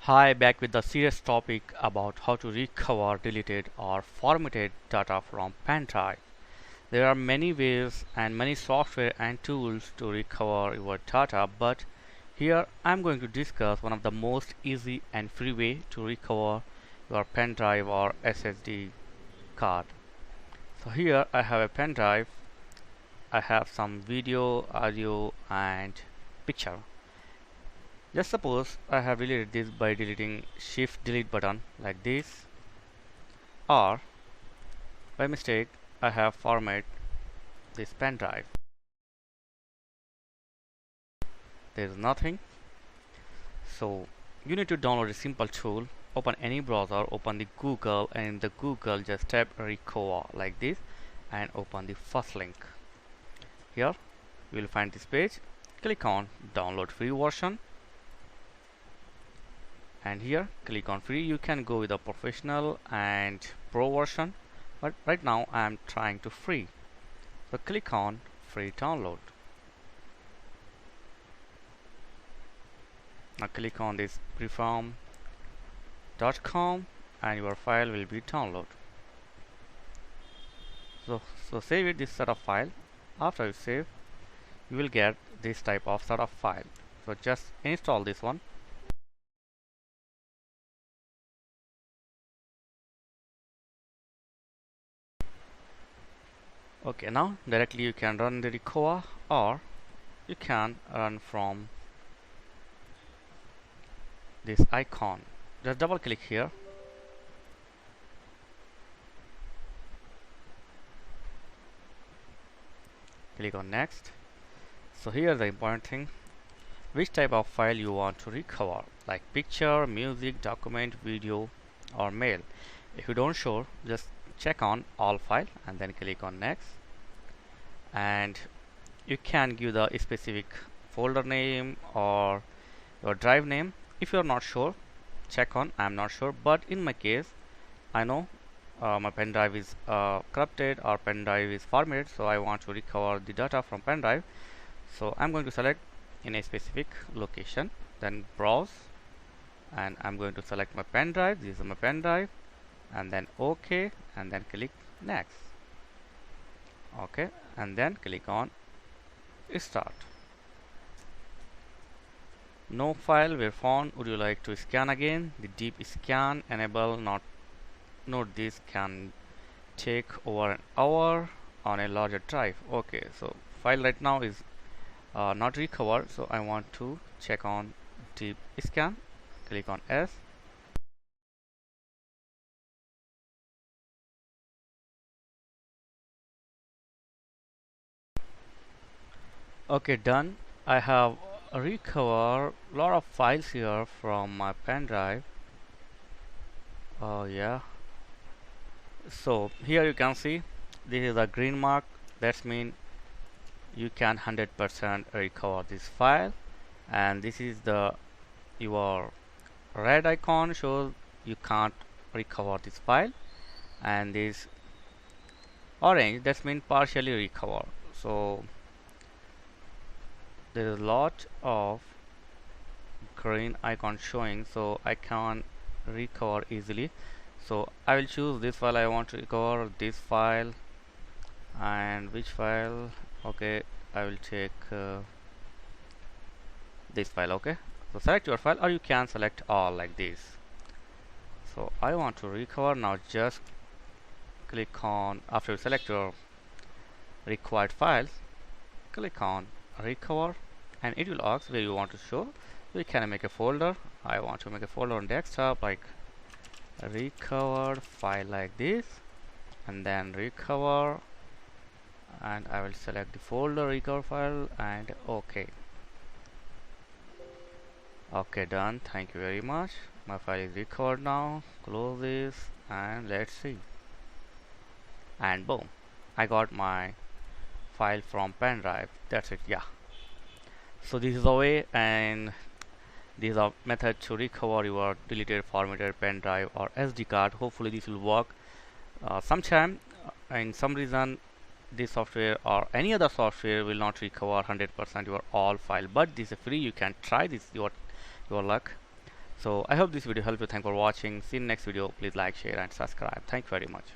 Hi, back with the serious topic about how to recover deleted or formatted data from pen drive. There are many ways and many software and tools to recover your data, but here I'm going to discuss one of the most easy and free way to recover your pen drive or SSD card. So here I have a pen drive. I have some video, audio and picture. Just suppose I have deleted this by deleting shift delete button like this, or by mistake I have formatted this pen drive. There is nothing. So you need to download a simple tool. Open any browser, open the Google, and in the Google just type recover like this and open the first link. Here you will find this page. Click on download free version, and here click on free. You can go with a professional and pro version, but right now I am trying to free, so click on free download. Now click on this preform.com and your file will be downloaded. So save it, this set of file. After you save, you will get this type of set of file. So just install this one. Okay, now directly you can run the recover, or you can run from this icon. Just double click here. Click on next. So here the important thing, which type of file you want to recover, like picture, music, document, video or mail. If you don't sure, just check on all file and then click on next, and you can give the specific folder name or your drive name. If you're not sure, check on I'm not sure, but in my case I know my pen drive is corrupted or pen drive is formatted, so I want to recover the data from pen drive. So I'm going to select in a specific location, then browse, and I'm going to select my pen drive. This is my pen drive, and then OK, and then click next. OK, and then click on start. No file were found. Would you like to scan again? The deep scan enable. Note this can take over an hour on a larger drive. Okay, so file right now is not recovered, so I want to check on deep scan. Click on S. Okay, done. I have recovered a lot of files here from my pen drive. Oh yeah, so here you can see this is a green mark. That's mean you can 100% recover this file, and this is the your red icon shows you can't recover this file, and this orange that's mean partially recover. So there is a lot of green icon showing, so I can recover easily. So I will choose this file. I want to recover this file, and which file? Okay, I will take this file. Okay, so select your file, or you can select all like this. So I want to recover. Now just click on, after you select your required files, click on recover, and it will ask where you want to show. We can make a folder. I want to make a folder on desktop like recovered file like this, and then recover, and I will select the folder recover file, and OK. Okay, done. Thank you very much. My file is recovered now. Close this and let's see. And boom, I got my file from pen drive. That's it. Yeah. So this is the way, and this is a method to recover your deleted, formatted pen drive or SD card. Hopefully this will work. Sometime in some reason this software or any other software will not recover 100% your all file, but this is free. You can try this your luck. So I hope this video helped you. Thanks for watching. See you in next video. Please like, share and subscribe. Thank you very much.